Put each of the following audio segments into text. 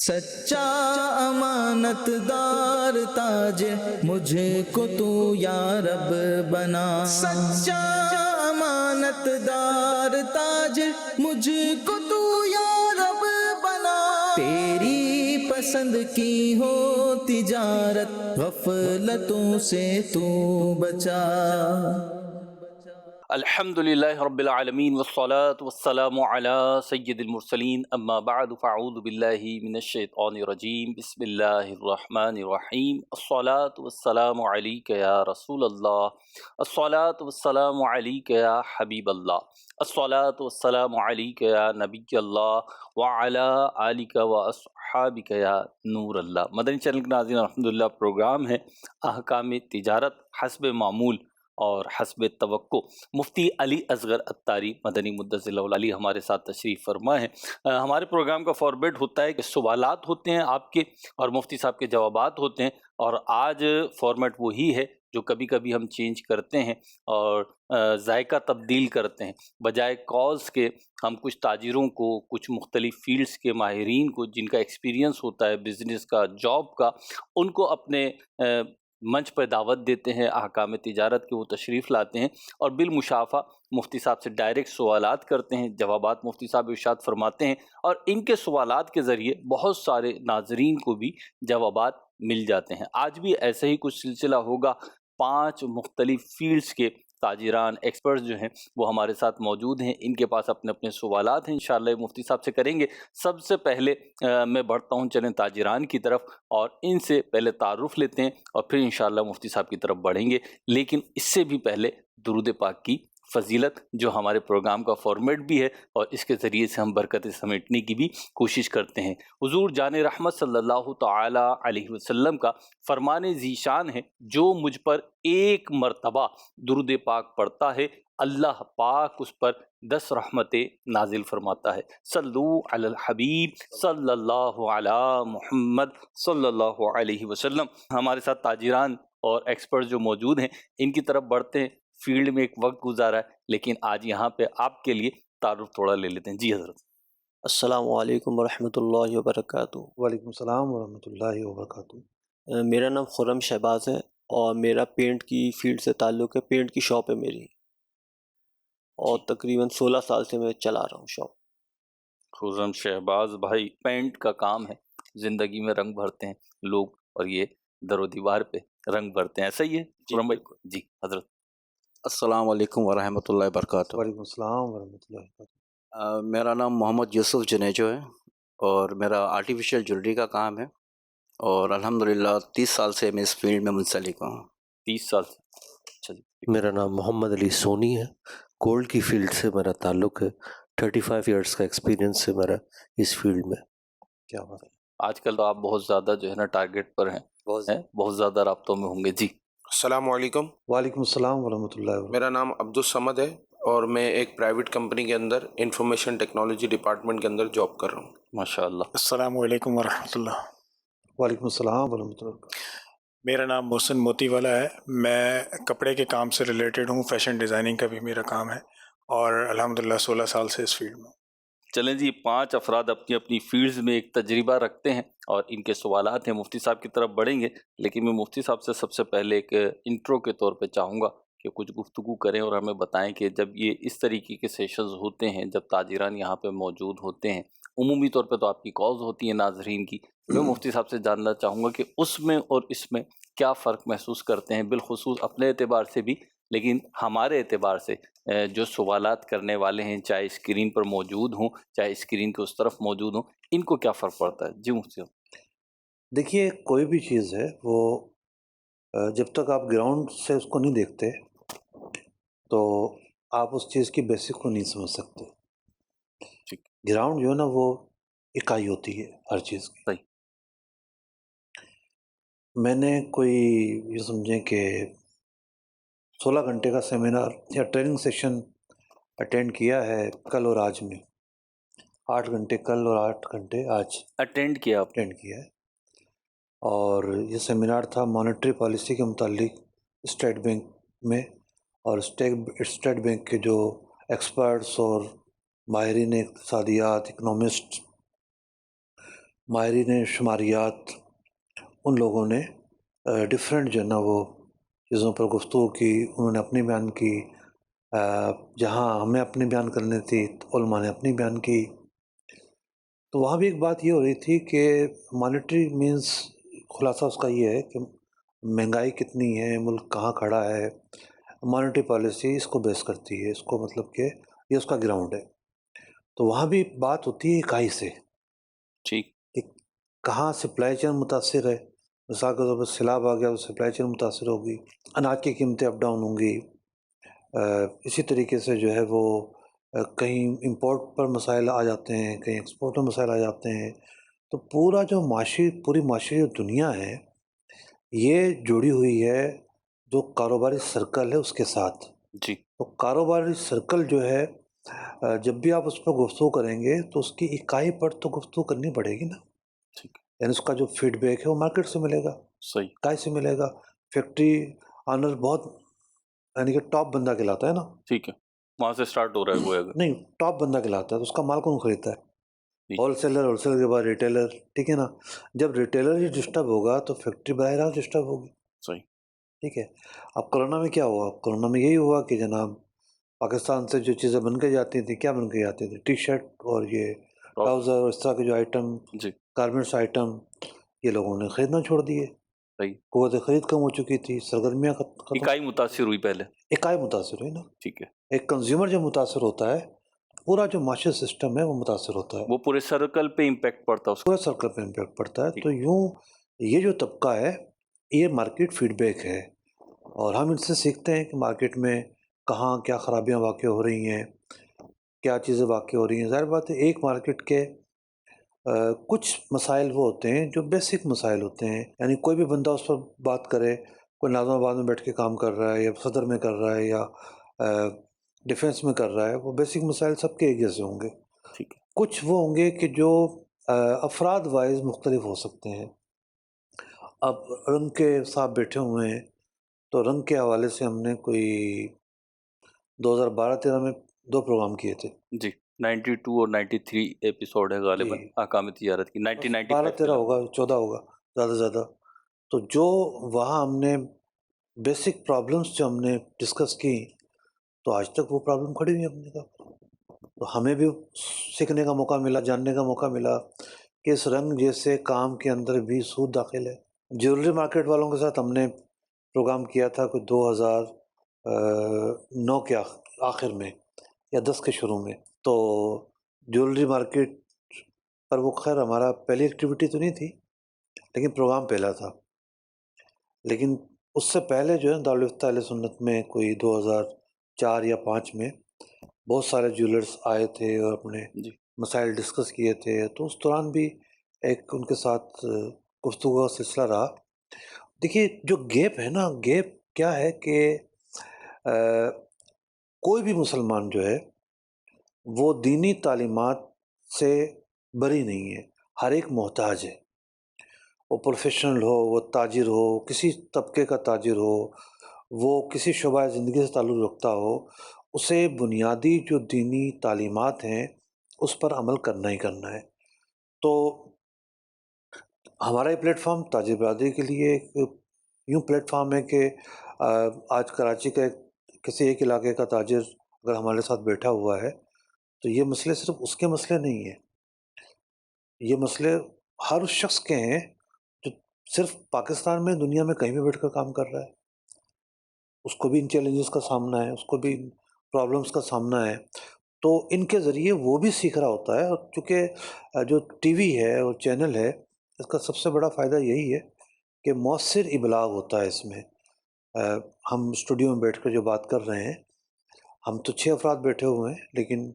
سچا امانت دار تاجر مجھے کو تو یا رب بنا، سچا امانت دار تاجر مجھے کو تو یا رب بنا، تیری پسند کی ہو تجارت غفلتوں سے تو بچا۔ الحمد للہ رب العالمین والصلاة والسلام علی سید المرسلین، اما بعد فاعوذ باللہ من الشیطان الرجیم، بسم اللہ الرحمن الرحیم۔ الصلاة والسلام علیک یا رسول اللہ، الصلاة والسلام علیک یا حبیب اللہ، الصلاة والسلام علیک یا نبی اللہ وعلی آلک واصحابک یا نور اللہ۔ مدنی چینل کے ناظرین، الحمدللہ پروگرام ہے احکام تجارت حسب معمول اور حسب توقع۔ مفتی علی اصغر عطاری مدنی مدثر اللہ علی ہمارے ساتھ تشریف فرما ہے۔ ہمارے پروگرام کا فارمیٹ ہوتا ہے کہ سوالات ہوتے ہیں آپ کے اور مفتی صاحب کے جوابات ہوتے ہیں، اور آج فارمیٹ وہی ہے جو کبھی کبھی ہم چینج کرتے ہیں اور ذائقہ تبدیل کرتے ہیں۔ بجائے کالز کے ہم کچھ تاجروں کو، کچھ مختلف فیلڈز کے ماہرین کو جن کا ایکسپیرینس ہوتا ہے بزنس کا، جاب کا، ان کو اپنے منچ پر دعوت دیتے ہیں، احکام تجارت کے وہ تشریف لاتے ہیں اور بالمشافہ مفتی صاحب سے ڈائریکٹ سوالات کرتے ہیں، جوابات مفتی صاحب ارشاد فرماتے ہیں، اور ان کے سوالات کے ذریعے بہت سارے ناظرین کو بھی جوابات مل جاتے ہیں۔ آج بھی ایسے ہی کچھ سلسلہ ہوگا۔ 5 مختلف فیلڈز کے تاجران، ایکسپرٹس جو ہیں وہ ہمارے ساتھ موجود ہیں، ان کے پاس اپنے اپنے سوالات ہیں، انشاءاللہ مفتی صاحب سے کریں گے۔ سب سے پہلے میں بڑھتا ہوں چلیں تاجران کی طرف، اور ان سے پہلے تعارف لیتے ہیں اور پھر انشاءاللہ مفتی صاحب کی طرف بڑھیں گے۔ لیکن اس سے بھی پہلے درود پاک کی فضیلت جو ہمارے پروگرام کا فارمیٹ بھی ہے، اور اس کے ذریعے سے ہم برکتیں سمیٹنے کی بھی کوشش کرتے ہیں۔ حضور جان رحمت صلی اللہ تعالی علیہ وسلم کا فرمان ذیشان ہے، جو مجھ پر ایک مرتبہ درود پاک پڑھتا ہے اللہ پاک اس پر 10 رحمتیں نازل فرماتا ہے۔ صلو علی الحبیب صلی اللہ علی محمد صلی اللہ علیہ وسلم۔ ہمارے ساتھ تاجران اور ایکسپرٹ جو موجود ہیں ان کی طرف بڑھتے ہیں۔ فیلڈ میں ایک وقت گزارا ہے، لیکن آج یہاں پہ آپ کے لیے تعارف تھوڑا لے لیتے ہیں۔ جی حضرت۔ السلام علیکم ورحمۃ اللہ وبرکاتہ۔ وعلیکم السلام ورحمۃ اللہ وبرکاتہ۔ میرا نام خرم شہباز ہے اور میرا پینٹ کی فیلڈ سے تعلق ہے، پینٹ کی شاپ ہے میری، اور تقریباً 16 سال سے میں چلا رہا ہوں شاپ۔ خرم شہباز بھائی، پینٹ کا کام ہے، زندگی میں رنگ بھرتے ہیں لوگ، اور یہ در و دیوار پہ رنگ بھرتے ہیں، ایسا ہی ہے خرم بھائی؟ جی حضرت۔ السلام علیکم ورحمۃ اللہ وبرکاتہ۔ وعلیکم السلام ورحمۃ اللہ وبرکاتہ۔ میرا نام محمد یوسف جنیجو ہے، اور میرا آرٹیفیشیل جویلری کا کام ہے، اور الحمدللہ 30 سال سے میں اس فیلڈ میں منسلک ہوں۔ 30 سال سے؟ اچھا جی۔ میرا نام محمد علی سونی ہے، گولڈ کی فیلڈ سے میرا تعلق ہے، 35 ایئرس کا ایکسپیرینس ہے میرا اس فیلڈ میں۔ کیا بات ہے۔ آج کل تو آپ بہت زیادہ جو ہے نا ٹارگیٹ پر ہیں، بہت زیادہ رابطوں میں ہوں گے۔ جی۔ السلام علیکم۔ وعلیکم السلام ورحمۃ اللہ وبرکاتہ۔ میرا نام عبدالصمد ہے، اور میں ایک پرائیویٹ کمپنی کے اندر انفارمیشن ٹیکنالوجی ڈپارٹمنٹ کے اندر جاب کر رہا ہوں۔ ماشاء اللہ۔ السلام علیکم ورحمۃ اللہ۔ وعلیکم السلام ورحمۃ اللہ وبرکاتہ۔ میرا نام محسن موتی والا ہے، میں کپڑے کے کام سے ریلیٹڈ ہوں، فیشن ڈیزائننگ کا بھی میرا کام ہے، اور الحمدللہ 16 سال سے اس فیلڈ میں۔ چلیں جی، 5 افراد اپنی اپنی فیلڈز میں ایک تجربہ رکھتے ہیں اور ان کے سوالات ہیں، مفتی صاحب کی طرف بڑھیں گے، لیکن میں مفتی صاحب سے سب سے پہلے ایک انٹرو کے طور پہ چاہوں گا کہ کچھ گفتگو کریں اور ہمیں بتائیں کہ جب یہ اس طریقے کے سیشنز ہوتے ہیں، جب تاجران یہاں پہ موجود ہوتے ہیں، عمومی طور پہ تو آپ کی کالز ہوتی ہیں ناظرین کی، میں مفتی صاحب سے جاننا چاہوں گا کہ اس میں اور اس میں کیا فرق محسوس کرتے ہیں، بالخصوص اپنے اعتبار سے بھی، لیکن ہمارے اعتبار سے جو سوالات کرنے والے ہیں، چاہے اسکرین پر موجود ہوں چاہے اسکرین کے اس طرف موجود ہوں، ان کو کیا فرق پڑتا ہے؟ جی مفتی صاحب۔ دیکھیے، کوئی بھی چیز ہے وہ جب تک آپ گراؤنڈ سے اس کو نہیں دیکھتے تو آپ اس چیز کی بیسک کو نہیں سمجھ سکتے۔ گراؤنڈ جو ہے نا وہ اکائی ہوتی ہے ہر چیز کی۔ صحیح۔ میں نے کوئی یہ سمجھیں کہ 16 گھنٹے کا سیمینار یا ٹریننگ سیشن اٹینڈ کیا ہے کل اور آج میں، 8 گھنٹے کل اور 8 گھنٹے آج اٹینڈ کیا ہے، اور یہ سیمینار تھا مانیٹری پالیسی کے متعلق اسٹیٹ بینک میں، اور اسٹیٹ بینک کے جو ایکسپرٹس اور ماہرین اقتصادیات، اکنامسٹ ماہرین شماریات، ان لوگوں نے ڈفرینٹ جو ہے نا وہ چیزوں پر گفتگو کی، انہوں نے اپنی بیان کی، جہاں ہمیں اپنی بیان کرنی تھی علماء نے اپنی بیان کی. تو وہاں بھی ایک بات یہ ہو رہی تھی کہ مانیٹری مینس خلاصہ اس کا یہ ہے کہ مہنگائی کتنی ہے، ملک کہاں کھڑا ہے، مانیٹری پالیسی اس کو بیس کرتی ہے، اس کو مطلب کہ یہ اس کا گراؤنڈ ہے. تو وہاں بھی بات ہوتی ہے اکائی سے ٹھیک. کہ کہاں سپلائی چین متاثر ہے. مثال کے طور پر سیلاب آ گیا تو سپلائی چین متاثر ہوگی، اناج کی قیمتیں اپ ڈاؤن ہوں گی. اسی طریقے سے جو ہے وہ کہیں امپورٹ پر مسائل آ جاتے ہیں، کہیں ایکسپورٹ میں مسائل آ جاتے ہیں. تو پورا جو پوری معاشی جو دنیا ہے یہ جڑی ہوئی ہے جو کاروباری سرکل ہے اس کے ساتھ. جی. تو کاروباری سرکل جو ہے جب بھی آپ اس پر گفتگو کریں گے تو اس کی اکائی پر تو گفتگو کرنی پڑے گی نا. ٹھیک. یعنی اس کا جو فیڈ بیک ہے وہ مارکیٹ سے ملے گا، صحیح. اکائی سے ملے گا. فیکٹری آنر بہت یعنی کہ ٹاپ بندہ کہلاتا ہے نا. ٹھیک ہے، وہاں سے اسٹارٹ ہو رہا ہے گویا. نہیں، ٹاپ بندہ کہلاتا ہے تو اس کا مال کون خریدتا ہے؟ جی. ہول سیلر کے بعد ریٹیلر. ٹھیک ہے نا. جب ریٹیلر ہی ڈسٹرب ہوگا تو فیکٹری براہ راست ڈسٹرب ہوگی. صحیح. ٹھیک ہے. اب کرونا میں کیا ہوا؟ کرونا میں یہی ہوا کہ جناب پاکستان سے جو چیزیں بن کے جاتی تھیں، کیا بن کے جاتی تھی؟ ٹی شرٹ اور یہ ٹراؤزر اور اس طرح کے جو آئٹم، جی. گارمنٹس آئٹم، یہ لوگوں نے خریدنا چھوڑ دیے. صحیح. قوت خرید کم ہو چکی تھی، سرگرمیاں ختم. اکائی متاثر ہوئی پہلے. اکائی متاثر ہوئی نا. ٹھیک ہے. ایک کنزیومر جب متاثر ہوتا ہے پورا جو معاشی سسٹم ہے وہ متاثر ہوتا ہے، وہ پورے سرکل پہ امپیکٹ پڑتا ہے اس کا. پورے سرکل پہ امپیکٹ پڑتا ہے. ٹھیک. تو یوں یہ جو طبقہ ہے یہ مارکیٹ فیڈ بیک ہے، اور ہم ان سے سیکھتے ہیں کہ مارکیٹ میں کہاں کیا خرابیاں واقع ہو رہی ہیں، کیا چیزیں واقع ہو رہی ہیں. ظاہر بات ہے ایک مارکیٹ کے کچھ مسائل وہ ہوتے ہیں جو بیسک مسائل ہوتے ہیں. یعنی کوئی بھی بندہ اس پر بات کرے، کوئی ناظم آباد میں بیٹھ کے کام کر رہا ہے یا صدر میں کر رہا ہے یا ڈیفنس میں کر رہا ہے، وہ بیسک مسائل سب کے ایک جیسے ہوں گے. ٹھیک ہے. کچھ وہ ہوں گے کہ جو افراد وائز مختلف ہو سکتے ہیں. اب رنگ کے صاحب بیٹھے ہوئے ہیں تو رنگ کے حوالے سے ہم نے کوئی 2012-13 میں 2 پروگرام کیے تھے. جی. 92 اور 93 ایپیسوڈ ہے غالباً جی. احکام تجارت کی. 12-13 ہوگا، 14 ہوگا زیادہ سے زیادہ. تو جو وہاں ہم نے بیسک پرابلمس جو ہم نے ڈسکس کی تو آج تک وہ پرابلم کھڑی ہوئی اپنے کا. تو ہمیں بھی سیکھنے کا موقع ملا، جاننے کا موقع ملا کہ اس رنگ جیسے کام کے اندر بھی سود داخل ہے. جیولری مارکیٹ والوں کے ساتھ ہم نے پروگرام کیا تھا کوئی 2009 کے آخر میں یا 10 کے شروع میں. تو جیولری مارکیٹ پر وہ خیر ہمارا پہلی ایکٹیویٹی تو نہیں تھی لیکن پروگرام پہلا تھا. لیکن اس سے پہلے جو ہے دارالفتہ اہل سنت میں کوئی 2004 یا 5 میں بہت سارے جیولرز آئے تھے اور اپنے مسائل ڈسکس کیے تھے. تو اس دوران بھی ایک ان کے ساتھ گفتگو کا سلسلہ رہا. دیکھیے جو گیپ ہے نا، گیپ کیا ہے کہ کوئی بھی مسلمان جو ہے وہ دینی تعلیمات سے بری نہیں ہے. ہر ایک محتاج ہے، وہ پروفیشنل ہو، وہ تاجر ہو، کسی طبقے کا تاجر ہو، وہ کسی شعبہ زندگی سے تعلق رکھتا ہو، اسے بنیادی جو دینی تعلیمات ہیں اس پر عمل کرنا ہی کرنا ہے. تو ہمارا یہ پلیٹ فارم تاجر برادری کے لیے یوں پلیٹ فارم ہے کہ آج کراچی کا کسی ایک علاقے کا تاجر اگر ہمارے ساتھ بیٹھا ہوا ہے تو یہ مسئلے صرف اس کے مسئلے نہیں ہیں، یہ مسئلے ہر اس شخص کے ہیں جو صرف پاکستان میں، دنیا میں کہیں بھی بیٹھ کر کام کر رہا ہے. اس کو بھی ان چیلنجز کا سامنا ہے، اس کو بھی پرابلمس کا سامنا ہے. تو ان کے ذریعے وہ بھی سیکھ رہا ہوتا ہے. اور چونکہ جو ٹی وی ہے اور چینل ہے اس کا سب سے بڑا فائدہ یہی ہے کہ مؤثر ابلاغ ہوتا ہے اس میں. ہم اسٹوڈیو میں بیٹھ کر جو بات کر رہے ہیں، ہم تو 6 افراد بیٹھے ہوئے ہیں، لیکن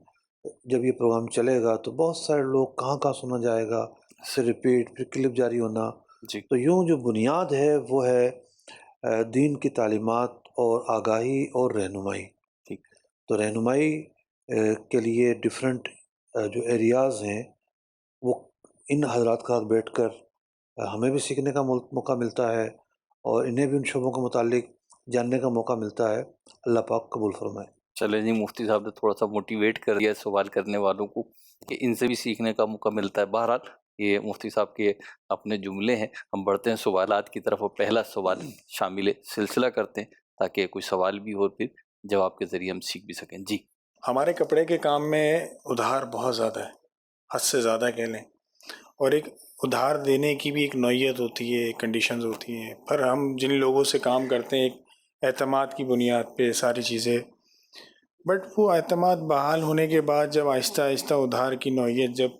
جب یہ پروگرام چلے گا تو بہت سارے لوگ کہاں کہاں سنا جائے گا، پھر ریپیٹ، پھر کلپ جاری ہونا. جی. تو یوں جو بنیاد ہے وہ ہے دین کی تعلیمات اور آگاہی اور رہنمائی. ٹھیک. تو رہنمائی کے لیے ڈیفرنٹ جو ایریاز ہیں وہ ان حضرات کے ساتھ بیٹھ کر ہمیں بھی سیکھنے کا موقع ملتا ہے اور انہیں بھی ان شعبوں کے متعلق جاننے کا موقع ملتا ہے. اللہ پاک قبول فرمائے. چلے جی، مفتی صاحب نے تھوڑا سا موٹیویٹ کر دیا سوال کرنے والوں کو کہ ان سے بھی سیکھنے کا موقع ملتا ہے. بہرحال یہ مفتی صاحب کے اپنے جملے ہیں. ہم بڑھتے ہیں سوالات کی طرف، اور پہلا سوال شامل سلسلہ کرتے ہیں تاکہ کوئی سوال بھی ہو پھر جواب کے ذریعے ہم سیکھ بھی سکیں. جی. ہمارے کپڑے کے کام میں ادھار بہت زیادہ ہے، حد سے زیادہ کہہ لیں، اور ایک ادھار دینے کی بھی ایک نوعیت ہوتی ہے، کنڈیشنز ہوتی ہیں. پر ہم جن لوگوں سے کام کرتے ہیں ایک اعتماد کی بنیاد پہ ساری چیزیں، بٹ وہ اعتماد بحال ہونے کے بعد جب آہستہ آہستہ ادھار کی نوعیت جب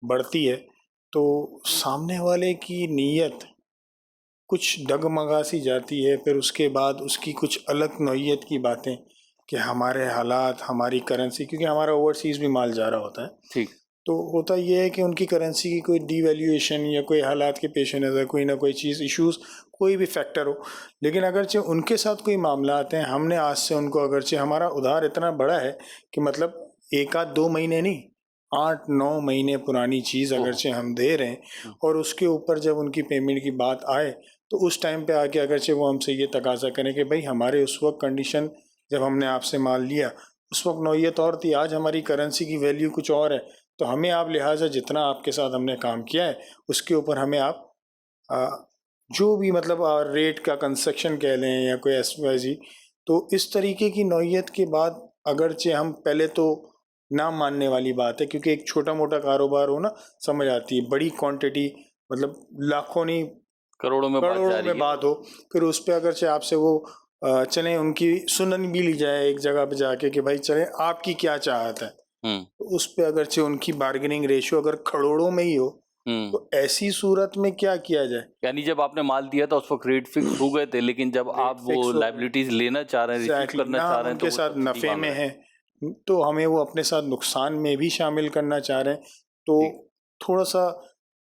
بڑھتی ہے تو سامنے والے کی نیت کچھ ڈگمگا سی جاتی ہے. پھر اس کے بعد اس کی کچھ الگ نوعیت کی باتیں کہ ہمارے حالات، ہماری کرنسی، کیونکہ ہمارا اوورسیز بھی مال جا رہا ہوتا ہے، ٹھیک. تو ہوتا یہ ہے کہ ان کی کرنسی کی کوئی ڈی ویلیویشن یا کوئی حالات کے پیش نظر کوئی نہ کوئی چیز، ایشوز، کوئی بھی فیکٹر ہو، لیکن اگرچہ ان کے ساتھ کوئی معاملات ہیں، ہم نے آج سے ان کو، اگرچہ ہمارا ادھار اتنا بڑا ہے کہ مطلب 1-2 مہینے نہیں، 8-9 مہینے پرانی چیز اگرچہ ہم دے رہے ہیں، اور اس کے اوپر جب ان کی پیمنٹ کی بات آئے تو اس ٹائم پہ آ کے اگرچہ وہ ہم سے یہ تقاضا کریں کہ بھائی ہمارے اس وقت کنڈیشن جب ہم نے آپ سے مال لیا اس وقت نوعیت اور تھی، آج ہماری کرنسی کی ویلیو کچھ اور ہے، تو ہمیں آپ لہٰذا جتنا آپ کے ساتھ ہم نے کام کیا ہے اس کے اوپر ہمیں آپ جو بھی مطلب ریٹ کا کنسیشن کہہ لیں یا کوئی ایس وائی زی. تو اس طریقے کی نوعیت کے بعد اگرچہ ہم پہلے تو نہ ماننے والی بات ہے، کیونکہ ایک چھوٹا موٹا کاروبار ہو نا سمجھ آتی ہے، بڑی کوانٹٹی مطلب لاکھوں نہیں کروڑوں میں بات ہو، پھر اس پہ اگرچہ آپ سے وہ چلیں ان کی سنن بھی لی جائے ایک جگہ پہ جا کے کہ بھائی چلیں آپ کی کیا چاہت ہے، اس پہ اگرچہ ان کی بارگیننگ ریشو اگر کروڑوں میں ہی ہو تو ایسی صورت میں کیا کیا جائے. یعنی جب آپ نے مال دیا تھا اس وقت ریٹ فکس ہو گئے تھے، لیکن جب آپ وہ لائبلٹیز لینا چاہ رہے ہیں، ریسیو کرنا چاہ رہے ہیں، ان کے ساتھ نفع میں ہیں تو ہمیں وہ اپنے ساتھ نقصان میں بھی شامل کرنا چاہ رہے ہیں، تو تھوڑا سا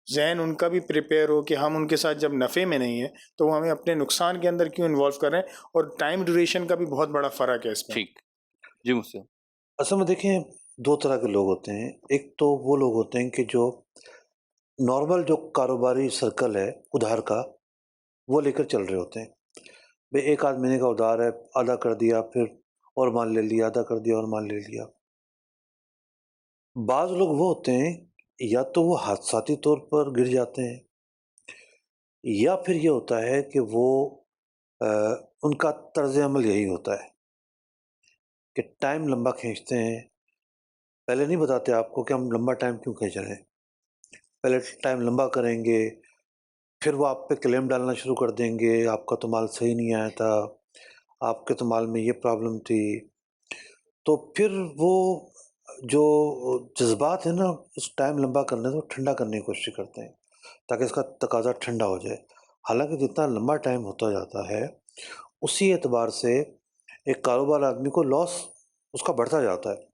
ذہن ان کا بھی پریپیئر ہو کہ ہم ان کے ساتھ جب نفع میں نہیں ہیں تو وہ ہمیں اپنے نقصان کے اندر کیوں انوالو کر رہے ہیں. اور ٹائم ڈیوریشن کا بھی بہت بڑا فرق ہے اس میں. ٹھیک. جی مجھ سے اصل میں دیکھیں 2 طرح کے لوگ ہوتے ہیں. ایک تو وہ لوگ ہوتے ہیں کہ جو نارمل جو کاروباری سرکل ہے ادھار کا وہ لے کر چل رہے ہوتے ہیں. بھئی 1-8 مہینے کا ادھار ہے، آدھا کر دیا، پھر اور مال لے لیا، آدھا کر دیا اور مال لے لیا. بعض لوگ وہ ہوتے ہیں یا تو وہ حادثاتی طور پر گر جاتے ہیں، یا پھر یہ ہوتا ہے کہ وہ ان کا طرز عمل یہی ہوتا ہے کہ ٹائم لمبا کھینچتے ہیں. پہلے نہیں بتاتے آپ کو کہ ہم لمبا ٹائم کیوں کھینچ رہے ہیں، پہلے ٹائم لمبا کریں گے، پھر وہ آپ پہ کلیم ڈالنا شروع کر دیں گے، آپ کا تو مال صحیح نہیں آیا تھا، آپ کے تو مال میں یہ پرابلم تھی. تو پھر وہ جو جذبات ہیں نا اس ٹائم لمبا کرنے سے وہ ٹھنڈا کرنے کی کوشش کرتے ہیں تاکہ اس کا تقاضا ٹھنڈا ہو جائے. حالانکہ جتنا لمبا ٹائم ہوتا جاتا ہے اسی اعتبار سے ایک کاروبار آدمی کو لاس اس کا بڑھتا جاتا ہے.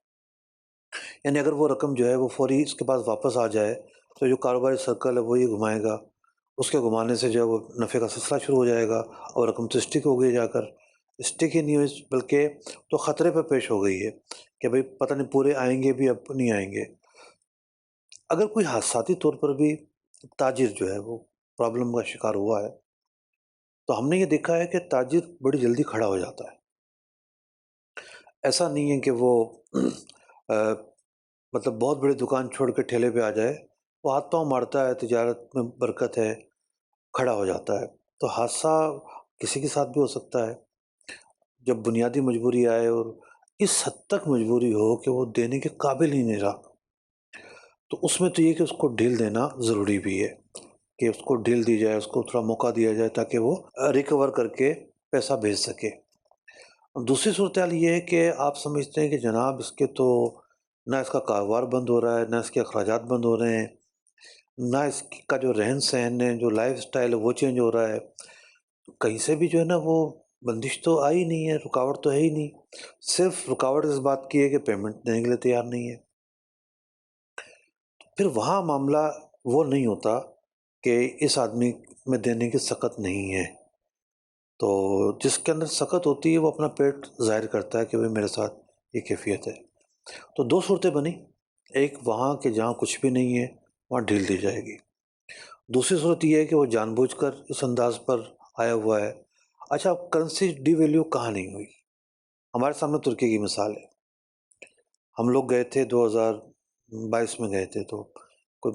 یعنی اگر وہ رقم جو ہے وہ فوری اس کے پاس واپس آ جائے تو جو کاروباری سرکل ہے وہ یہ گھمائے گا، اس کے گھمانے سے جو ہے وہ نفع کا سلسلہ شروع ہو جائے گا اور رقم تو اسٹک ہو گئی، جا کر اسٹک ہی نہیں ہوئی بلکہ تو خطرے پہ پیش ہو گئی ہے کہ بھئی پتہ نہیں پورے آئیں گے بھی اب نہیں آئیں گے. اگر کوئی حادثاتی طور پر بھی تاجر جو ہے وہ پرابلم کا شکار ہوا ہے تو ہم نے یہ دیکھا ہے کہ تاجر بڑی جلدی کھڑا ہو جاتا ہے. ایسا نہیں ہے کہ وہ مطلب بہت بڑی دکان چھوڑ کے ٹھیلے پہ آ جائے، وہ ہاتھ پاؤں مارتا ہے، تجارت میں برکت ہے، کھڑا ہو جاتا ہے. تو حادثہ کسی کے ساتھ بھی ہو سکتا ہے جب بنیادی مجبوری آئے اور اس حد تک مجبوری ہو کہ وہ دینے کے قابل ہی نہیں رہا، تو اس میں تو یہ کہ اس کو ڈھیل دینا ضروری بھی ہے کہ اس کو ڈھیل دی جائے، اس کو تھوڑا موقع دیا جائے تاکہ وہ ریکور کر کے پیسہ بھیج سکے. دوسری صورتحال یہ ہے کہ آپ سمجھتے ہیں کہ جناب اس کے تو نہ اس کا کاروبار بند ہو رہا ہے، نہ اس کے اخراجات بند ہو رہے ہیں، نہ اس کا جو رہن سہن ہے، جو لائف سٹائل ہے وہ چینج ہو رہا ہے، کہیں سے بھی جو ہے نا وہ بندش تو آئی نہیں ہے، رکاوٹ تو ہے ہی نہیں، صرف رکاوٹ اس بات کی ہے کہ پیمنٹ دینے کے لیے تیار نہیں ہے. پھر وہاں معاملہ وہ نہیں ہوتا کہ اس آدمی میں دینے کی سخت نہیں ہے. تو جس کے اندر سخت ہوتی ہے وہ اپنا پیٹ ظاہر کرتا ہے کہ بھئی میرے ساتھ یہ کیفیت ہے. تو 2 صورتیں بنی، ایک وہاں کہ جہاں کچھ بھی نہیں ہے وہاں ڈھیل دی جائے گی. دوسری صورت یہ ہے کہ وہ جان بوجھ کر اس انداز پر آیا ہوا ہے. اچھا کرنسی ڈی ویلیو کہاں نہیں ہوئی؟ ہمارے سامنے ترکی کی مثال ہے. ہم لوگ گئے تھے 2022 میں گئے تھے، تو کوئی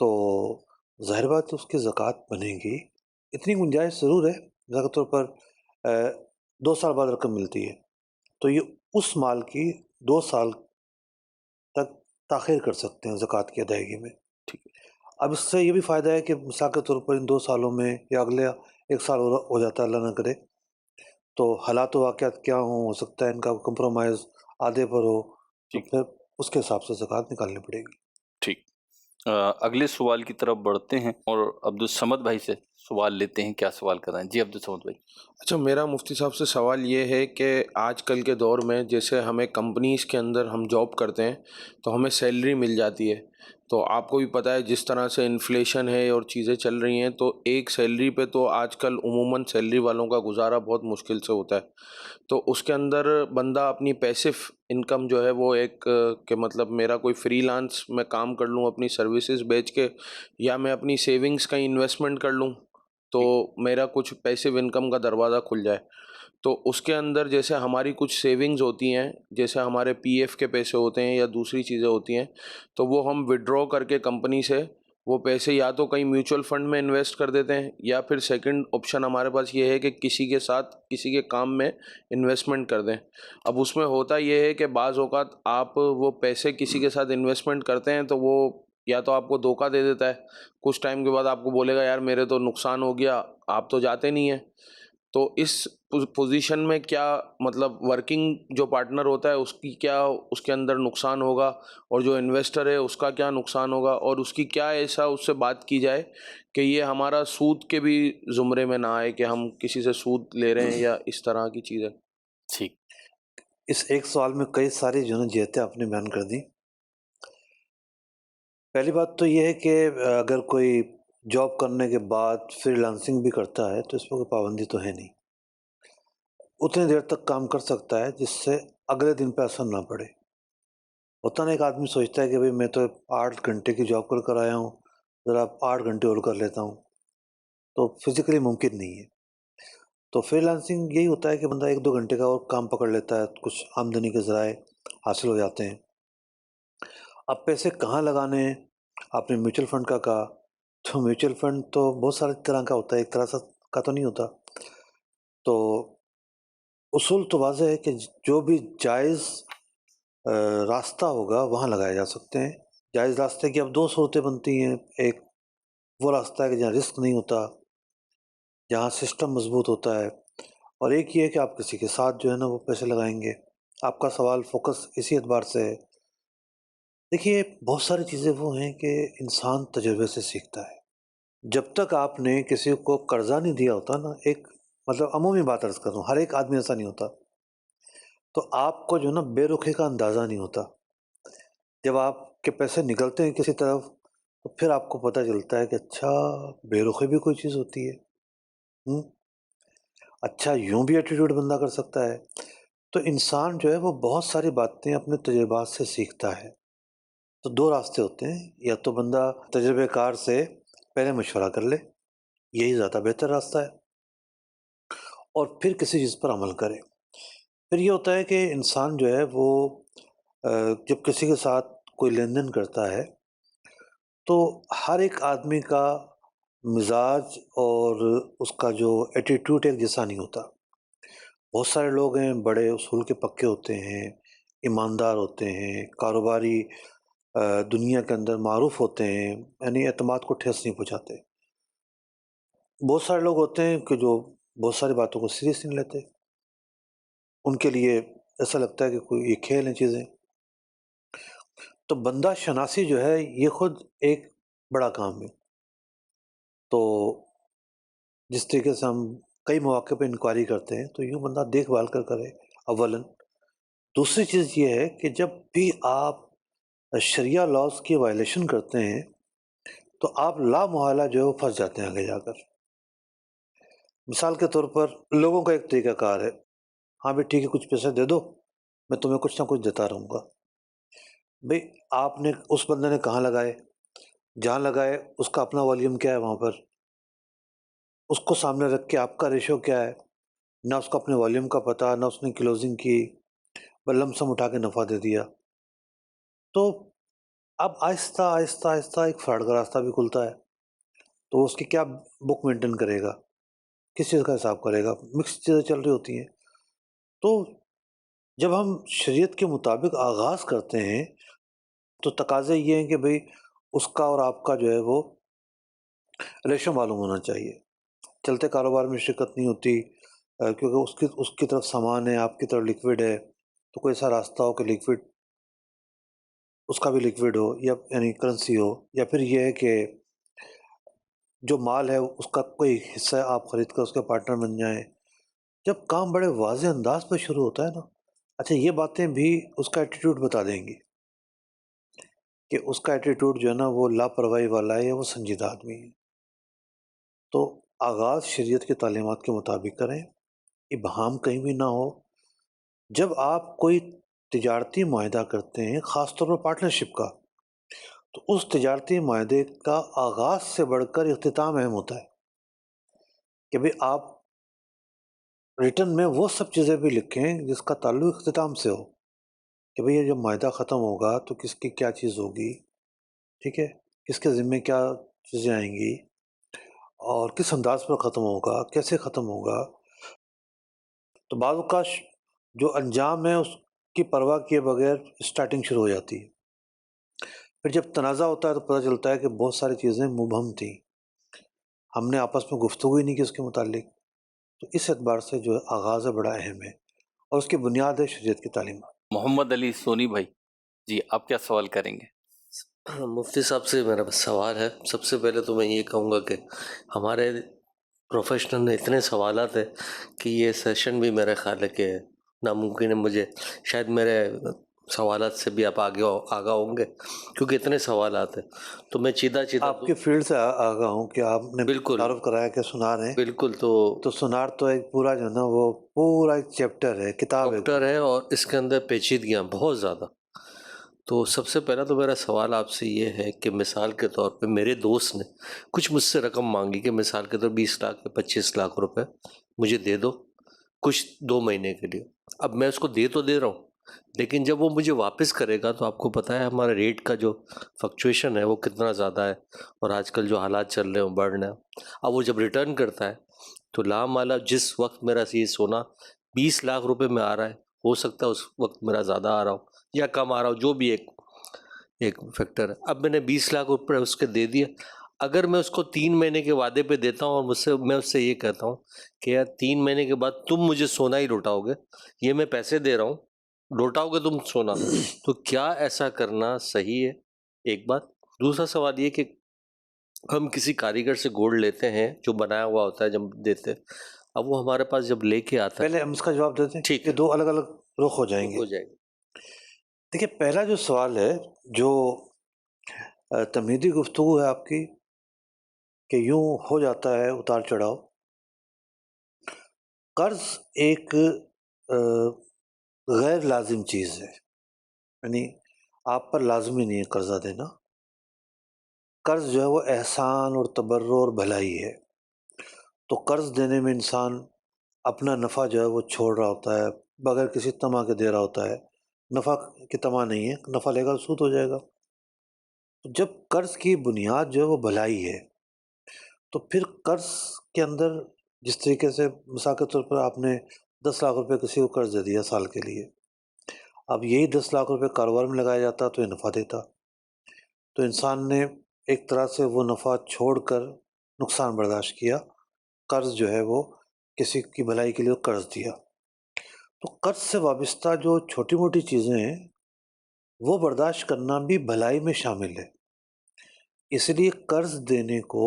تو ظاہر بات ہے اس کی زکوٰۃ بنے گی. اتنی گنجائش ضرور ہے، مثال کے طور پر 2 سال بعد رقم ملتی ہے تو یہ اس مال کی 2 سال تک تاخیر کر سکتے ہیں زکوٰۃ کی ادائیگی میں. ٹھیک ہے. اب اس سے یہ بھی فائدہ ہے کہ مثال کے طور پر ان 2 سالوں میں یا اگلے 1 سال ہو جاتا ہے اللہ نہ کرے تو حالات و واقعات کیا ہوں، ہو سکتا ہے ان کا کمپرومائز آدھے پر ہو تو ٹھیک پھر اس کے حساب سے زکوٰۃ نکالنی پڑے گی. ٹھیک. اگلے سوال کی طرف بڑھتے ہیں اور عبدالصمد بھائی سے سوال لیتے ہیں. کیا سوال کر رہے ہیں جی عبدالصمد بھائی؟ اچھا، میرا مفتی صاحب سے سوال یہ ہے کہ آج کل کے دور میں جیسے ہمیں کمپنیز کے اندر ہم جاب کرتے ہیں تو ہمیں سیلری مل جاتی ہے، تو آپ کو بھی پتہ ہے جس طرح سے انفلیشن ہے اور چیزیں چل رہی ہیں تو ایک سیلری پہ تو آج کل عموماً سیلری والوں کا گزارا بہت مشکل سے ہوتا ہے. تو اس کے اندر بندہ اپنی پیسف انکم جو ہے وہ ایک کہ مطلب میرا کوئی فری لانس میں کام کر لوں اپنی سروسز بیچ کے، یا میں اپنی سیونگز کا انویسٹمنٹ کر لوں تو میرا کچھ پیسو انکم کا دروازہ کھل جائے. تو اس کے اندر جیسے ہماری کچھ سیونگز ہوتی ہیں، جیسے ہمارے پی ایف کے پیسے ہوتے ہیں یا دوسری چیزیں ہوتی ہیں، تو وہ ہم وڈرا کر کے کمپنی سے وہ پیسے یا تو کہیں میوچل فنڈ میں انویسٹ کر دیتے ہیں، یا پھر سیکنڈ آپشن ہمارے پاس یہ ہے کہ کسی کے ساتھ کسی کے کام میں انویسٹمنٹ کر دیں. اب اس میں ہوتا یہ ہے کہ بعض اوقات آپ وہ پیسے کسی کے ساتھ انویسٹمنٹ کرتے ہیں تو وہ یا تو آپ کو دھوکہ دے دیتا ہے، کچھ ٹائم کے بعد آپ کو بولے گا یار میرے تو نقصان ہو گیا، آپ تو جاتے نہیں ہیں. تو اس پوزیشن میں کیا مطلب ورکنگ جو پارٹنر ہوتا ہے اس کی کیا اس کے اندر نقصان ہوگا، اور جو انویسٹر ہے اس کا کیا نقصان ہوگا، اور اس کی کیا ایسا اس سے بات کی جائے کہ یہ ہمارا سود کے بھی زمرے میں نہ آئے کہ ہم کسی سے سود لے رہے ہیں یا اس طرح کی چیزیں. ٹھیک. اس ایک سوال میں کئی ساری جو ہے نا جہتیں آپ نے بیان کر دیں. پہلی بات تو یہ ہے کہ اگر کوئی جاب کرنے کے بعد فری لانسنگ بھی کرتا ہے تو اس میں کوئی پابندی تو ہے نہیں، اتنی دیر تک کام کر سکتا ہے جس سے اگلے دن پہ اثر نہ پڑے. ہوتا نا ایک آدمی سوچتا ہے کہ بھئی میں تو 8 گھنٹے کی جاب کر آیا ہوں، ذرا 8 گھنٹے اور کر لیتا ہوں، تو فزیکلی ممکن نہیں ہے. تو فری لانسنگ یہی ہوتا ہے کہ بندہ 1-2 گھنٹے کا اور کام پکڑ لیتا ہے، کچھ آمدنی کے ذرائع حاصل ہو جاتے ہیں. اب پیسے کہاں لگانے ہیں؟ آپ نے میوچل فنڈ کا کہا، تو میوچل فنڈ تو بہت سارے طرح کا ہوتا ہے، ایک طرح سے کا تو نہیں ہوتا. تو اصول تو واضح ہے کہ جو بھی جائز راستہ ہوگا وہاں لگائے جا سکتے ہیں. جائز راستے کی اب 2 صورتیں بنتی ہیں. ایک وہ راستہ ہے کہ جہاں رسک نہیں ہوتا، جہاں سسٹم مضبوط ہوتا ہے، اور ایک یہ ہے کہ آپ کسی کے ساتھ جو ہے نا وہ پیسے لگائیں گے. آپ کا سوال فوکس اسی اعتبار سے ہے. دیکھیے بہت ساری چیزیں وہ ہیں کہ انسان تجربے سے سیکھتا ہے. جب تک آپ نے کسی کو قرضہ نہیں دیا ہوتا نا، ایک مطلب عمومی بات عرض کر رہا ہوں، ہر ایک آدمی ایسا نہیں ہوتا، تو آپ کو جو نا بے رخی کا اندازہ نہیں ہوتا. جب آپ کے پیسے نکلتے ہیں کسی طرف تو پھر آپ کو پتہ چلتا ہے کہ اچھا بے رخی بھی کوئی چیز ہوتی ہے. اچھا یوں بھی ایٹیٹیوڈ بندہ کر سکتا ہے. تو انسان جو ہے وہ بہت ساری باتیں اپنے تجربات سے سیکھتا ہے. تو 2 راستے ہوتے ہیں، یا تو بندہ تجربے کار سے پہلے مشورہ کر لے، یہی زیادہ بہتر راستہ ہے، اور پھر کسی چیز پر عمل کرے. پھر یہ ہوتا ہے کہ انسان جو ہے وہ جب کسی کے ساتھ کوئی لین دین کرتا ہے تو ہر ایک آدمی کا مزاج اور اس کا جو ایٹیٹیوڈ ایک جیسا نہیں ہوتا. بہت سارے لوگ ہیں بڑے اصول کے پکے ہوتے ہیں، ایماندار ہوتے ہیں، کاروباری دنیا کے اندر معروف ہوتے ہیں، یعنی اعتماد کو ٹھیس نہیں پہنچاتے. بہت سارے لوگ ہوتے ہیں کہ جو بہت ساری باتوں کو سیریس نہیں لیتے، ان کے لیے ایسا لگتا ہے کہ کوئی یہ کھیل ہیں چیزیں. تو بندہ شناسی جو ہے یہ خود ایک بڑا کام ہے. تو جس طریقے سے ہم کئی مواقع پہ انکوائری کرتے ہیں تو یوں بندہ دیکھ بھال کر کرے اولاً. دوسری چیز یہ ہے کہ جب بھی آپ شریعہ لاز کی وائلیشن کرتے ہیں تو آپ لا محالہ جو ہے وہ پھنس جاتے ہیں آگے جا کر. مثال کے طور پر لوگوں کا ایک طریقہ کار ہے، ہاں بھی ٹھیک ہے کچھ پیسے دے دو، میں تمہیں کچھ نہ کچھ دیتا رہوں گا. بھئی آپ نے اس بندے نے کہاں لگائے، جہاں لگائے اس کا اپنا والیوم کیا ہے، وہاں پر اس کو سامنے رکھ کے آپ کا ریشو کیا ہے، نہ اس کو اپنے والیوم کا پتہ، نہ اس نے کلوزنگ کی، بس لم سم اٹھا کے نفع دے دیا. تو اب آہستہ آہستہ آہستہ ایک فراڈ کا راستہ بھی کھلتا ہے، تو اس کی کیا بک مینٹین کرے گا، کس چیز کا حساب کرے گا، مکس چیزیں چل رہی ہوتی ہیں۔ تو جب ہم شریعت کے مطابق آغاز کرتے ہیں تو تقاضے یہ ہیں کہ بھئی اس کا اور آپ کا جو ہے وہ ریشو معلوم ہونا چاہیے۔ چلتے کاروبار میں شرکت نہیں ہوتی کیونکہ اس کی طرف سامان ہے، آپ کی طرف لیکوڈ ہے، تو کوئی ایسا راستہ ہو کہ لیکوڈ اس کا بھی لیکوڈ ہو، یا یعنی کرنسی ہو، یا پھر یہ ہے کہ جو مال ہے اس کا کوئی حصہ آپ خرید کر اس کے پارٹنر بن جائیں۔ جب کام بڑے واضح انداز پہ شروع ہوتا ہے نا، اچھا یہ باتیں بھی اس کا ایٹیٹیوڈ بتا دیں گی کہ اس کا ایٹیٹیوڈ جو ہے نا وہ لاپرواہی والا ہے یا وہ سنجیدہ آدمی ہے۔ تو آغاز شریعت کی تعلیمات کے مطابق کریں، ابہام کہیں بھی نہ ہو۔ جب آپ کوئی تجارتی معاہدہ کرتے ہیں، خاص طور پر پارٹنرشپ کا، تو اس تجارتی معاہدے کا آغاز سے بڑھ کر اختتام اہم ہوتا ہے کہ بھئی آپ ریٹن میں وہ سب چیزیں بھی لکھیں جس کا تعلق اختتام سے ہو، کہ بھئی یہ جب معاہدہ ختم ہوگا تو کس کی کیا چیز ہوگی، ٹھیک ہے، کس کے ذمے کیا چیزیں آئیں گی، اور کس انداز پر ختم ہوگا، کیسے ختم ہوگا۔ تو بعض اوقات جو انجام ہے اس کی پرواہ کیے بغیر اسٹارٹنگ شروع ہو جاتی ہے، پھر جب تنازع ہوتا ہے تو پتہ چلتا ہے کہ بہت ساری چیزیں مبہم تھیں، ہم نے آپس میں گفتگو ہی نہیں کی اس کے متعلق۔ تو اس اعتبار سے جو آغاز ہے بڑا اہم ہے، اور اس کی بنیاد ہے شریعت کی تعلیمات۔ محمد علی سونی بھائی، جی آپ کیا سوال کریں گے؟ مفتی صاحب سے میرا سوال ہے۔ سب سے پہلے تو میں یہ کہوں گا کہ ہمارے پروفیشنل میں اتنے سوالات ہیں کہ یہ سیشن بھی میرے خیال ہے کہ ناممکن ہے، مجھے شاید میرے سوالات سے بھی آپ آگاہ ہوں گے کیونکہ اتنے سوالات ہیں، تو میں چیدہ آپ کی فیلڈ سے آگاہ ہوں کہ آپ نے بالکل تعارف کرایا کہ سونار ہیں، بالکل تو سونار تو ایک پورا جو ہے نا وہ پورا ایک چیپٹر ہے، کتاب ہے۔ ڈاکٹر ہے اور اس کے اندر پیچیدگیاں بہت زیادہ۔ تو سب سے پہلا تو میرا سوال آپ سے یہ ہے کہ مثال کے طور پہ میرے دوست نے کچھ مجھ سے رقم مانگی کہ مثال کے طور 20 لاکھ یا 25 لاکھ روپے مجھے دے دو کچھ 2 مہینے کے لیے۔ اب میں اس کو دے تو دے رہا ہوں، لیکن جب وہ مجھے واپس کرے گا تو آپ کو پتہ ہے ہمارا ریٹ کا جو فلکچویشن ہے وہ کتنا زیادہ ہے، اور آج کل جو حالات چل رہے ہیں بڑھ رہے ہیں۔ اب وہ جب ریٹرن کرتا ہے تو لامالا جس وقت میرا یہ سونا 20 لاکھ روپے میں آ رہا ہے، ہو سکتا ہے اس وقت میرا زیادہ آ رہا ہو یا کم آ رہا ہو، جو بھی ایک فیکٹر ہے۔ اب میں نے 20 لاکھ روپے اس کے دے دیا، اگر میں اس کو 3 مہینے کے وعدے پہ دیتا ہوں اور میں اس سے یہ کہتا ہوں کہ یار 3 مہینے کے بعد تم مجھے سونا ہی لوٹاؤ گے، یہ میں پیسے دے رہا ہوں، لوٹاؤ گے تم سونا، تو کیا ایسا کرنا صحیح ہے؟ ایک بات۔ دوسرا سوال یہ کہ ہم کسی کاریگر سے گولڈ لیتے ہیں جو بنایا ہوا ہوتا ہے، جب دیتے اب وہ ہمارے پاس جب لے کے آتا ہے، پہلے ہم اس کا جواب دیتے ہیں، ٹھیک کہ دو الگ الگ رخ ہو جائیں گے۔ ہو جائے گا۔ دیکھیے پہلا جو سوال ہے، جو تمہیدی گفتگو ہے آپ کی کہ یوں ہو جاتا ہے اتار چڑھاؤ۔ قرض ایک غیر لازم چیز ہے، یعنی آپ پر لازمی نہیں ہے قرضہ دینا۔ قرض جو ہے وہ احسان اور تبرع اور بھلائی ہے، تو قرض دینے میں انسان اپنا نفع جو ہے وہ چھوڑ رہا ہوتا ہے، بغیر کسی طمع کے دے رہا ہوتا ہے۔ نفع کی طمع نہیں ہے، نفع لے گا تو سود ہو جائے گا۔ جب قرض کی بنیاد جو ہے وہ بھلائی ہے، تو پھر قرض کے اندر جس طریقے سے مثال کے طور پر آپ نے 10 لاکھ روپے کسی کو قرض دے دیا سال کے لیے، اب یہی 10 لاکھ روپے کاروبار میں لگایا جاتا تو یہ نفع دیتا، تو انسان نے ایک طرح سے وہ نفع چھوڑ کر نقصان برداشت کیا، قرض جو ہے وہ کسی کی بھلائی کے لیے قرض دیا۔ تو قرض سے وابستہ جو چھوٹی موٹی چیزیں ہیں وہ برداشت کرنا بھی بھلائی میں شامل ہے، اس لیے قرض دینے کو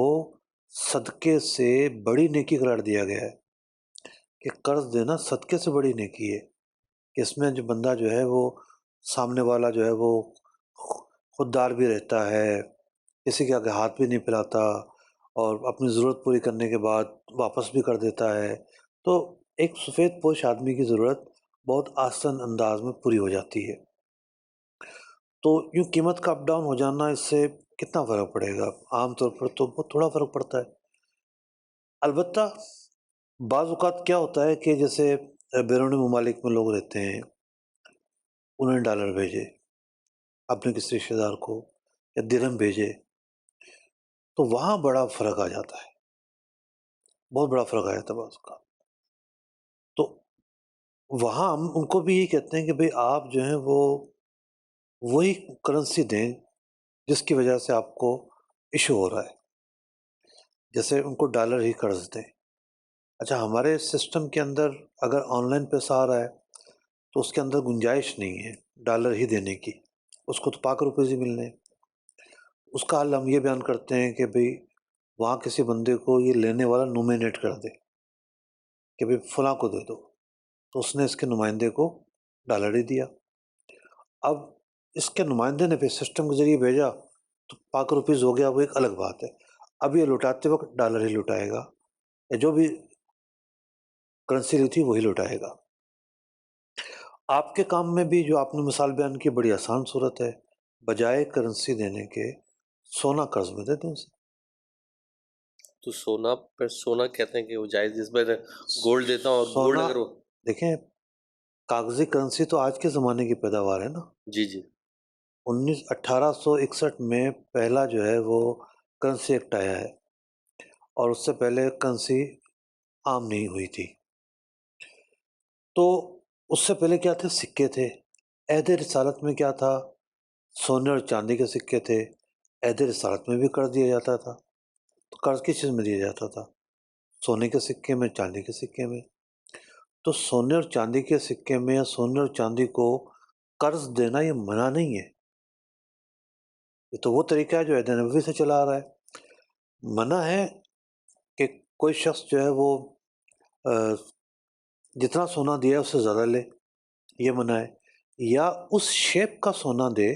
صدقے سے بڑی نیکی قرار دیا گیا ہے، کہ قرض دینا صدقے سے بڑی نیکی ہے، کہ اس میں جو بندہ جو ہے وہ سامنے والا جو ہے وہ خوددار بھی رہتا ہے، کسی کے آگے ہاتھ بھی نہیں پھیلاتا، اور اپنی ضرورت پوری کرنے کے بعد واپس بھی کر دیتا ہے، تو ایک سفید پوش آدمی کی ضرورت بہت آسان انداز میں پوری ہو جاتی ہے۔ تو یوں قیمت کا اپ ڈاؤن ہو جانا، اس سے کتنا فرق پڑے گا؟ عام طور پر تو بہت تھوڑا فرق پڑتا ہے۔ البتہ بعض اوقات کیا ہوتا ہے کہ جیسے بیرونی ممالک میں لوگ رہتے ہیں، انہیں ڈالر بھیجے اپنے کسی رشتہ دار کو، یا درہم بھیجے، تو وہاں بڑا فرق آ جاتا ہے، بہت بڑا فرق آ جاتا ہے اس کا۔ تو وہاں ہم ان کو بھی یہ کہتے ہیں کہ بھئی آپ جو ہیں وہ وہی کرنسی دیں جس کی وجہ سے آپ کو ایشو ہو رہا ہے، جیسے ان کو ڈالر ہی قرض دیں۔ اچھا، ہمارے سسٹم کے اندر اگر آن لائن پیسہ آ رہا ہے تو اس کے اندر گنجائش نہیں ہے ڈالر ہی دینے کی، اس کو تو پاک روپیز ہی ملنے ہیں۔ اس کا حل ہم یہ بیان کرتے ہیں کہ بھئی وہاں کسی بندے کو یہ لینے والا نومینیٹ کر دے کہ بھئی فلاں کو دے دو، تو اس نے اس کے نمائندے کو ڈالر ہی دیا۔ اب اس کے نمائندے نے پھر سسٹم کے ذریعے بھیجا تو پاک روپیز ہو گیا، وہ ایک الگ بات ہے۔ اب یہ لوٹاتے وقت ڈالر ہی لوٹائے گا، یا جو بھی کرنسی لی تھی وہی لوٹائے گا۔ آپ کے کام میں بھی جو آپ نے مثال بیان کی بڑی آسان صورت ہے، بجائے کرنسی دینے کے سونا قرض میں دے دیں اسے۔ تو سونا پر سونا کہتے ہیں کہ وہ جائز، جس میں گولڈ دیتا ہوں، اور گولڈ سونا اگر وہ دیکھیں، کاغذی کرنسی تو آج کے زمانے کی پیداوار ہے نا۔ جی جی 1861 میں پہلا جو ہے وہ کرنسی ایکٹ آیا ہے، اور اس سے پہلے کرنسی عام نہیں ہوئی تھی۔ تو اس سے پہلے کیا تھے؟ سکے تھے۔ عہد رسالت میں کیا تھا؟ سونے اور چاندی کے سکے تھے۔ عہد رسالت میں بھی قرض دیا جاتا تھا۔ تو قرض کس چیز میں دیا جاتا تھا؟ سونے کے سکے میں، چاندی کے سکے میں۔ تو سونے اور چاندی کے سکے میں یا سونے اور چاندی کو قرض دینا یہ منع نہیں ہے، یہ تو وہ طریقہ ہے جو عہد نبوی سے چلا آ رہا ہے۔ منع ہے کہ کوئی شخص جو ہے وہ جتنا سونا دیا ہے اس سے زیادہ لے، یہ منع ہے۔ یا اس شیپ کا سونا دے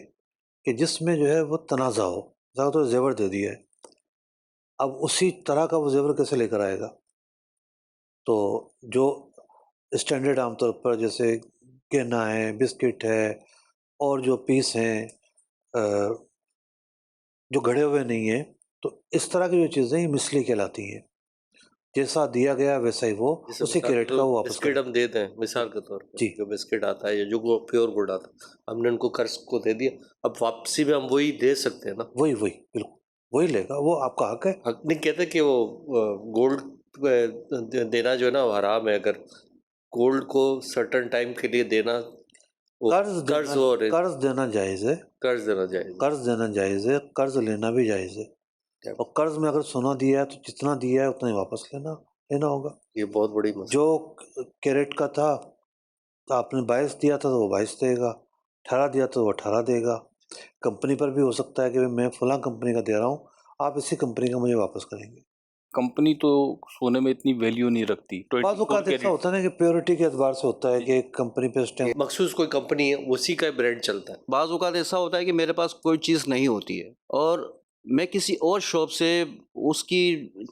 کہ جس میں جو ہے وہ تنازع ہو، زیادہ تو زیور دے دیا ہے، اب اسی طرح کا وہ زیور کیسے لے کر آئے گا؟ تو جو اسٹینڈرڈ عام طور پر جیسے گہنا ہے، بسکٹ ہے، اور جو پیس ہیں جو گھڑے ہوئے نہیں ہیں، تو اس طرح کی جو چیزیں یہ مثلی کہلاتی ہیں۔ جیسا دیا گیا ویسا ہی وہ جیسے اسی مثال کیریٹ جو کا وہ واپس بسکٹ کرے۔ ہم دیتے ہیں مثال کے طور پہ، جی جو بسکٹ آتا ہے یا جو پیور گوڈ آتا ہے، ہم نے ان کو قرض کو دے دیا، اب واپسی میں ہم وہی دے سکتے ہیں نا؟ وہی بالکل وہی لے گا، وہ آپ کا حق ہے۔ حق نہیں کہتے کہ وہ گولڈ دینا جو ہے نا وہ حرام ہے، اگر گولڈ کو سرٹن ٹائم کے لیے دینا، وہ قرض دینا جائز ہے، قرض دینا جائز ہے۔ قرض دینا جائز ہے، قرض لینا بھی جائز ہے۔ اور قرض میں اگر سونا دیا ہے تو جتنا دیا ہے اتنا ہی واپس لینا ہوگا۔ یہ بہت بڑی مسئلہ۔ جو کیریٹ کا تھا تو آپ نے 22 دیا تھا تو وہ 22 دے گا، 18 دیا تو وہ 18 دے گا۔ کمپنی پر بھی ہو سکتا ہے کہ میں فلاں کمپنی کا دے رہا ہوں، آپ اسی کمپنی کا مجھے واپس کریں گے۔ کمپنی تو سونے میں اتنی ویلیو نہیں رکھتی۔ بعض اوقات ایسا ہوتا ہے نا کہ پیورٹی کے اعتبار سے ہوتا ہے کہ ایک کمپنی پہ اسٹیمپ، مخصوص کوئی کمپنی ہے اسی کا برانڈ چلتا ہے۔ بعض اوقات ایسا ہوتا ہے کہ میرے پاس کوئی چیز نہیں ہوتی ہے اور میں کسی اور شاپ سے اس کی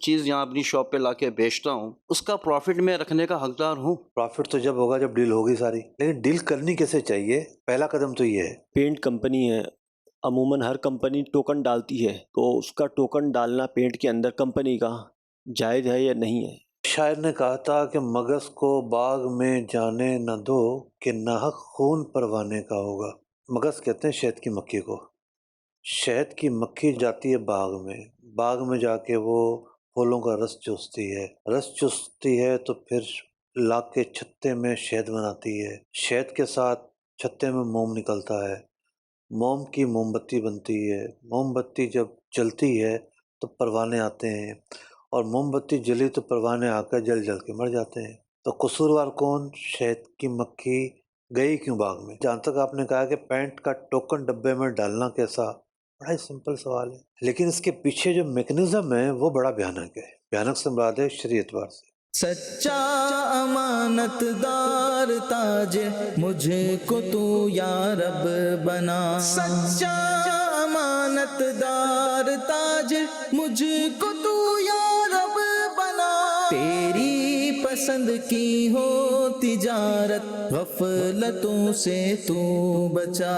چیز یہاں اپنی شاپ پہ لا کے بیچتا ہوں، اس کا پروفٹ میں رکھنے کا حقدار ہوں۔ پروفٹ تو جب ہوگا جب ڈیل ہوگی ساری، لیکن ڈیل کرنی کیسے چاہیے؟ پہلا قدم تو یہ ہے۔ پینٹ کمپنی ہے، عموماً ہر کمپنی ٹوکن ڈالتی ہے، تو اس کا ٹوکن ڈالنا پینٹ کے اندر کمپنی کا جائز ہے یا نہیں ہے؟ شاعر نے کہا تھا کہ مگس کو باغ میں جانے نہ دو کہ ناحق خون پروانے کا ہوگا۔ مگس کہتے ہیں شہد کی مکھی کو۔ شہد کی مکھی جاتی ہے باغ میں جا کے وہ پھولوں کا رس چوستی ہے تو پھر لا کے چھتے میں شہد بناتی ہے۔ شہد کے ساتھ چھتے میں موم نکلتا ہے، موم کی موم بتی بنتی ہے، موم بتی جب جلتی ہے تو پروانے آتے ہیں، اور موم بتی جلی تو پروانے آ کر جل کے مر جاتے ہیں۔ تو قصوروار کون؟ شہد کی مکھی گئی کیوں باغ میں؟ جہاں تک آپ نے کہا کہ پینٹ کا ٹوکن ڈبے میں ڈالنا کیسا، بڑا ہی سمپل سوال ہے، لیکن اس کے پیچھے جو میکنزم ہے وہ بڑا بھیانک ہے۔ بھیانک سے مراد ہے شرعی اعتبار سے۔ سچا امانت دار تاجر مجھے کو تو یا رب بنا، سچا امانت دار تاجر مجھے کو تو یا رب بنا، تیری پسند کی ہو تجارت غفلتوں سے تو بچا۔